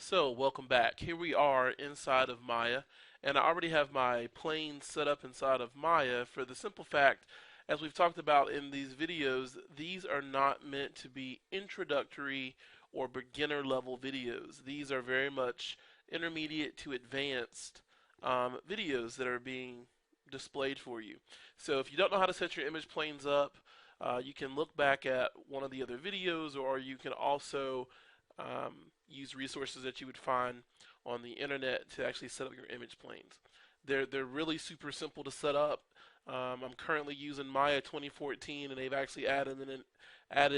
So, welcome back. Here we are inside of Maya, and I already have my plane set up inside of Maya for the simple fact, as we've talked about in these videos, these are not meant to be introductory or beginner level videos. These are very much intermediate to advanced videos that are being displayed for you. So, if you don't know how to set your image planes up, you can look back at one of the other videos, or you can also use resources that you would find on the internet to actually set up your image planes. They're really super simple to set up. I'm currently using Maya 2014, and they've actually added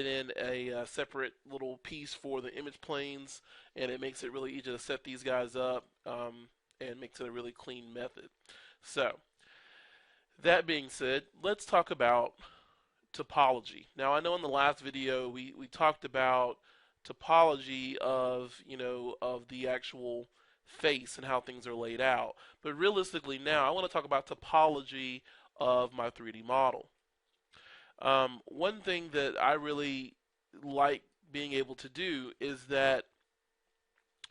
in a separate little piece for the image planes, and it makes it really easy to set these guys up, and makes it a really clean method. So that being said, let's talk about topology. Now, I know in the last video we talked about topology of the actual face and how things are laid out. But realistically now, I want to talk about topology of my 3D model. One thing that I really like being able to do is that,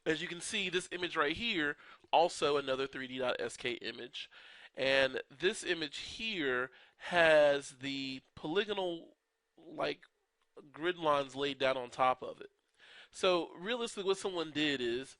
as you can see, this image right here, also another 3D.sk image. And this image here has the polygonal like grid lines laid down on top of it. So realistically, what someone did is,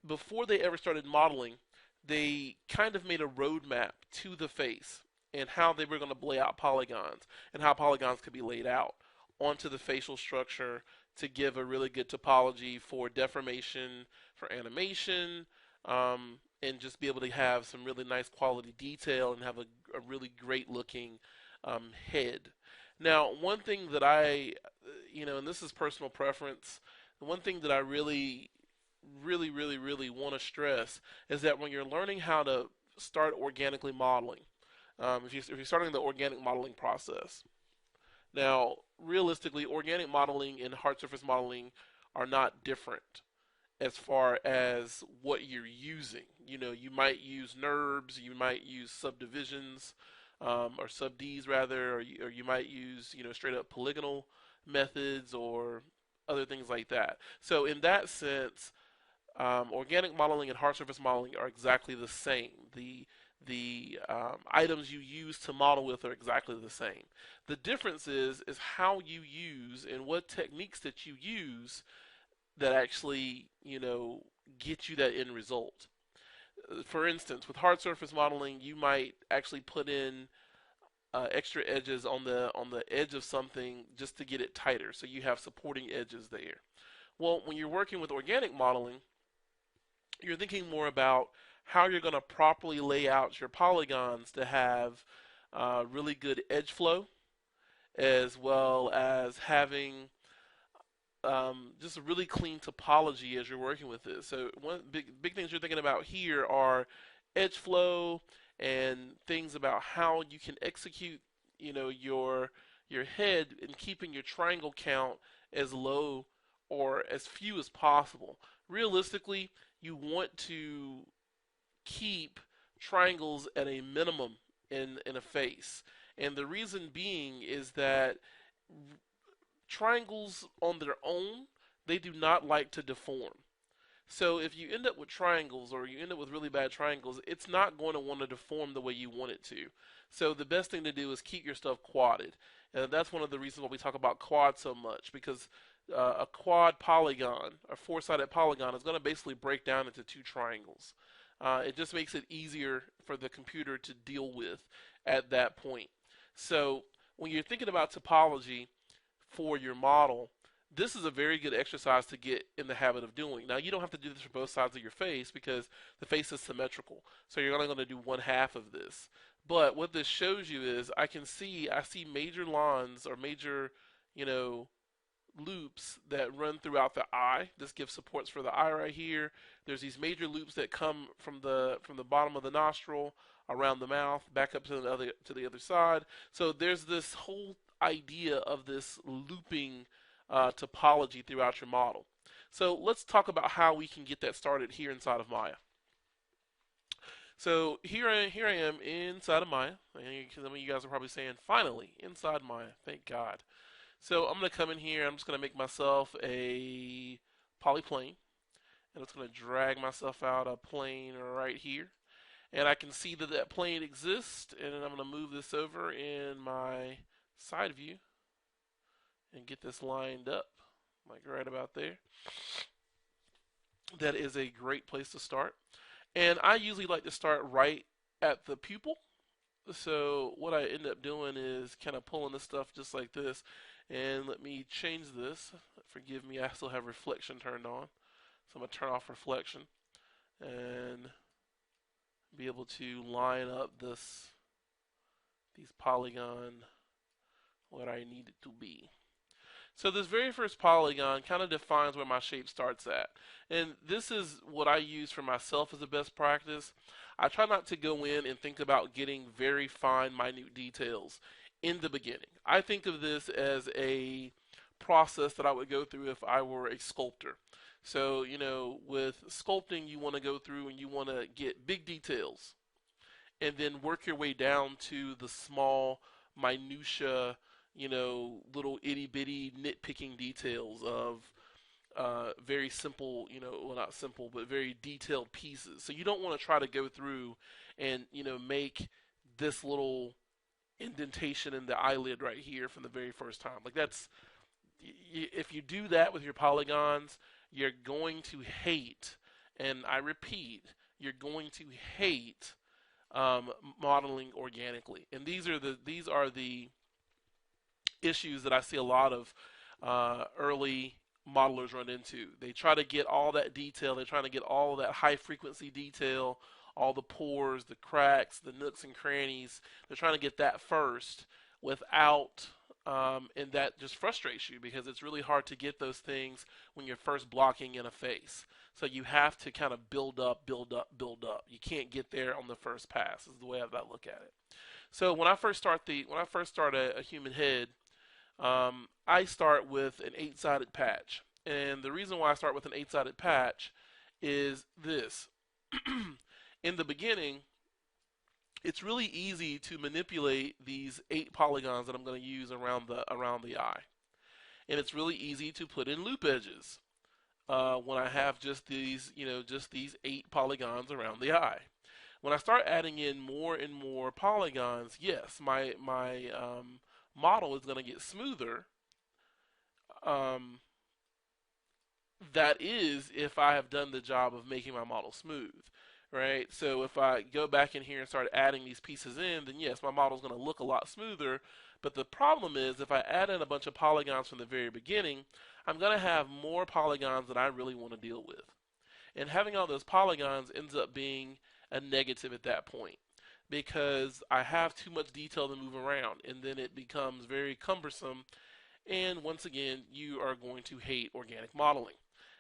before they ever started modeling, they kind of made a roadmap to the face and how they were going to lay out polygons and how polygons could be laid out onto the facial structure to give a really good topology for deformation, for animation, and just be able to have some really nice quality detail and have a really great looking head. Now, one thing that and this is personal preference, the one thing that I really want to stress is that when you're learning how to start organically modeling, if you're starting the organic modeling process, now realistically, organic modeling and hard surface modeling are not different as far as what you're using. You might use NURBs, you might use subdivisions, or sub Ds rather, or you might use straight up polygonal methods or other things like that. So in that sense, organic modeling and hard surface modeling are exactly the same. The items you use to model with are exactly the same. The difference is how you use and what techniques that you use that actually get you that end result. For instance, with hard surface modeling, you might actually put in extra edges on the edge of something just to get it tighter, so you have supporting edges there. Well, when you're working with organic modeling, you're thinking more about how you're going to properly lay out your polygons to have really good edge flow, as well as having just a really clean topology as you're working with this. So one big things you're thinking about here are edge flow and things about how you can execute, your head and keeping your triangle count as low or as few as possible. Realistically, you want to keep triangles at a minimum in a face. And the reason being is that triangles on their own, they do not like to deform. So if you end up with triangles or you end up with really bad triangles, it's not going to want to deform the way you want it to. So the best thing to do is keep your stuff quadded. And that's one of the reasons why we talk about quad so much, because a quad polygon, a four-sided polygon, is going to basically break down into two triangles. It just makes it easier for the computer to deal with at that point. So when you're thinking about topology for your model, this is a very good exercise to get in the habit of doing. Now, you don't have to do this for both sides of your face because the face is symmetrical. So you're only going to do one half of this. But what this shows you is I see major lines or major, you know, loops that run throughout the eye. This gives supports for the eye right here. There's these major loops that come from the bottom of the nostril around the mouth back up to the other side. So there's this whole idea of this looping topology throughout your model. So let's talk about how we can get that started here inside of Maya. So here I am inside of Maya, and some of you guys are probably saying, "Finally, inside Maya, thank God." So I'm going to come in here. I'm just going to make myself a polyplane, And it's going to drag myself out a plane right here. And I can see that that plane exists, and then I'm going to move this over in my side view and get this lined up, like right about there. That is a great place to start. And I usually like to start right at the pupil. So what I end up doing is kind of pulling this stuff just like this. And let me change this. Forgive me, I still have reflection turned on. So I'm going to turn off reflection and be able to line up these polygon what I need it to be. So this very first polygon kind of defines where my shape starts at. And this is what I use for myself as a best practice. I try not to go in and think about getting very fine, minute details in the beginning. I think of this as a process that I would go through if I were a sculptor. So, with sculpting, you want to go through and you want to get big details and then work your way down to the small, minutia, little itty bitty nitpicking details of very simple, well, not simple, but very detailed pieces. So you don't want to try to go through and, make this little indentation in the eyelid right here from the very first time. Like if you do that with your polygons, you're going to hate, and I repeat, you're going to hate modeling organically. And these are the issues that I see a lot of early modelers run into. They try to get all that detail. They're trying to get all that high frequency detail, all the pores, the cracks, the nooks and crannies. They're trying to get that first without, and that just frustrates you because it's really hard to get those things when you're first blocking in a face. So you have to kind of build up, build up, build up. You can't get there on the first pass. Is the way I look at it. So when I first start a human head, I start with an 8-sided patch. And the reason why I start with an 8-sided patch is this. In the beginning, it's really easy to manipulate these 8 polygons that I'm going to use around the eye. And it's really easy to put in loop edges when I have just these 8 polygons around the eye. When I start adding in more and more polygons, yes, my model is going to get smoother. That is if I have done the job of making my model smooth, right? So if I go back in here and start adding these pieces in, then yes, my model is going to look a lot smoother. But the problem is if I add in a bunch of polygons from the very beginning, I'm going to have more polygons than I really want to deal with. And having all those polygons ends up being a negative at that point because I have too much detail to move around, and then it becomes very cumbersome. And once again, you are going to hate organic modeling,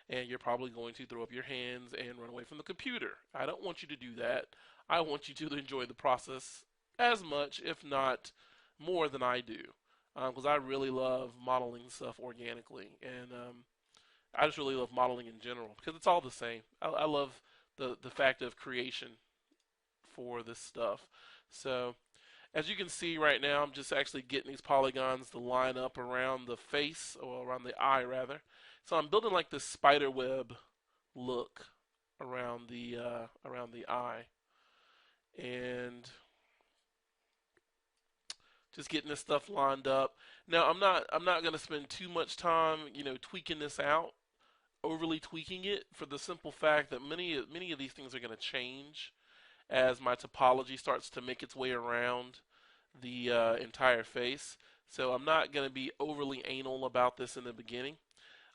and you're probably going to throw up your hands and run away from the computer. I don't want you to do that. I want you to enjoy the process as much, if not more, than I do, because I really love modeling stuff organically, and I just really love modeling in general because it's all the same. I love the fact of creation for this stuff. So as you can see right now, I'm just actually getting these polygons to line up around the face, or around the eye rather. So I'm building like this spider web look around the eye, and just getting this stuff lined up. Now I'm not going to spend too much time, tweaking this out, overly tweaking it, for the simple fact that many of these things are going to change as my topology starts to make its way around the entire face. So I'm not going to be overly anal about this in the beginning.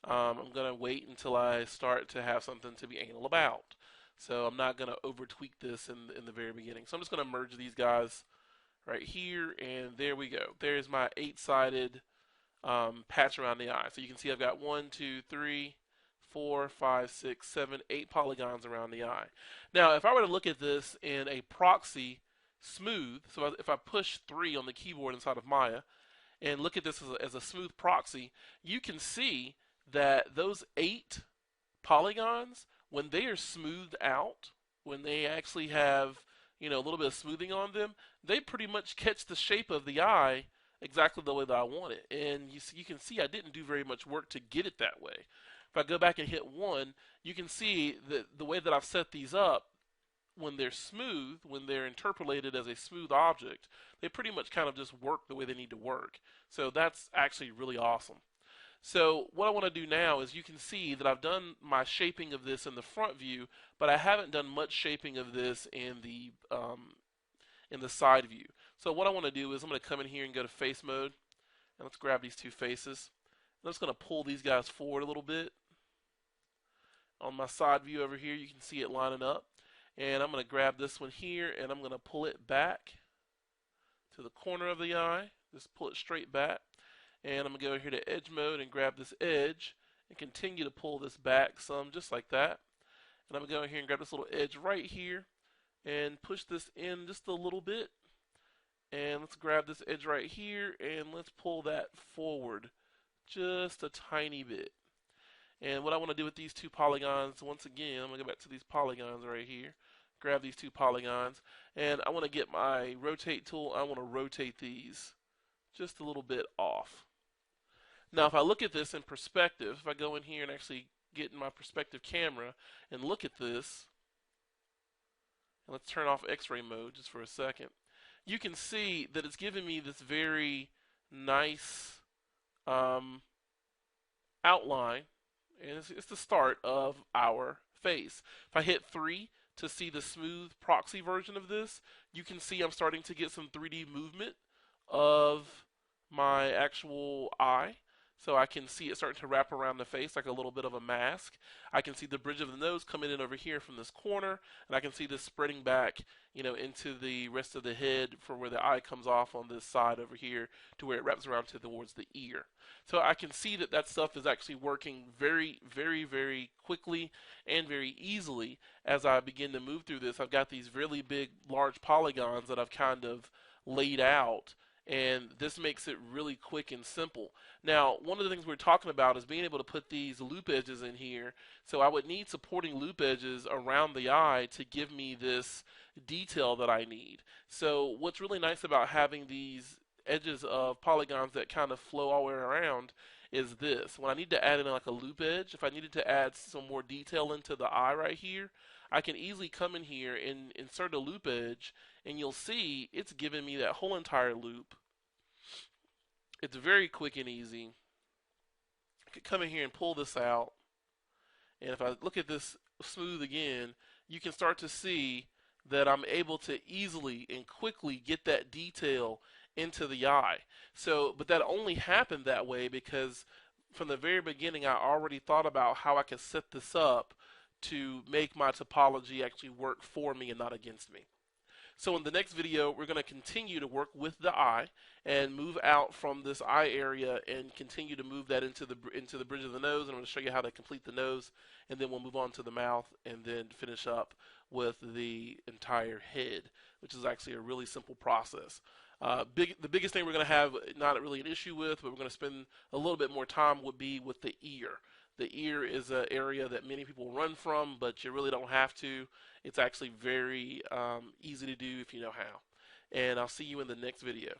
I'm going to wait until I start to have something to be anal about. So I'm not going to over tweak this in the very beginning. So I'm just going to merge these guys right here, and there we go. There's my 8-sided patch around the eye. So you can see I've got 1, 2, 3, 4, 5, 6, 7, 8 polygons around the eye. Now, if I were to look at this in a proxy smooth, so if I push 3 on the keyboard inside of Maya and look at this as a smooth proxy, you can see that those 8 polygons, when they are smoothed out, when they actually have a little bit of smoothing on them, they pretty much catch the shape of the eye exactly the way that I want it. And you can see I didn't do very much work to get it that way. If I go back and hit 1, you can see that the way that I've set these up, when they're smooth, when they're interpolated as a smooth object, they pretty much kind of just work the way they need to work. So that's actually really awesome. So what I want to do now is, you can see that I've done my shaping of this in the front view, but I haven't done much shaping of this in the side view. So what I want to do is, I'm going to come in here and go to face mode, and let's grab these two faces. I'm just going to pull these guys forward a little bit. On my side view over here, you can see it lining up. And I'm going to grab this one here, and I'm going to pull it back to the corner of the eye. Just pull it straight back. And I'm going to go here to edge mode and grab this edge and continue to pull this back some, just like that. And I'm going to go in here and grab this little edge right here and push this in just a little bit. And let's grab this edge right here and let's pull that forward just a tiny bit. And what I want to do with these two polygons, once again, I'm going to go back to these polygons right here. Grab these two polygons, and I want to get my rotate tool. I want to rotate these just a little bit off. Now, if I look at this in perspective, if I go in here and actually get in my perspective camera and look at this, and let's turn off X-ray mode just for a second, you can see that it's giving me this very nice outline, and it's the start of our face. If I hit 3 to see the smooth proxy version of this, you can see I'm starting to get some 3D movement of my actual eye. So I can see it starting to wrap around the face like a little bit of a mask. I can see the bridge of the nose coming in over here from this corner, and I can see this spreading back, into the rest of the head for where the eye comes off on this side over here to where it wraps around towards the ear. So I can see that that stuff is actually working very, very, very quickly and very easily as I begin to move through this. I've got these really big, large polygons that I've kind of laid out, and this makes it really quick and simple. Now, one of the things we're talking about is being able to put these loop edges in here. So I would need supporting loop edges around the eye to give me this detail that I need. So what's really nice about having these edges of polygons that kind of flow all the way around is this. When I need to add in like a loop edge, if I needed to add some more detail into the eye right here, I can easily come in here and insert a loop edge, and you'll see it's giving me that whole entire loop. It's very quick and easy. I could come in here and pull this out, and if I look at this smooth again, you can start to see that I'm able to easily and quickly get that detail into the eye. So, but that only happened that way because from the very beginning I already thought about how I could set this up to make my topology actually work for me and not against me. So in the next video, we're going to continue to work with the eye and move out from this eye area and continue to move that into the bridge of the nose. And I'm going to show you how to complete the nose, and then we'll move on to the mouth and then finish up with the entire head, which is actually a really simple process. The biggest thing we're going to have not really an issue with, but we're going to spend a little bit more time would be with the ear. The ear is an area that many people run from, but you really don't have to. It's actually very easy to do if you know how. And I'll see you in the next video.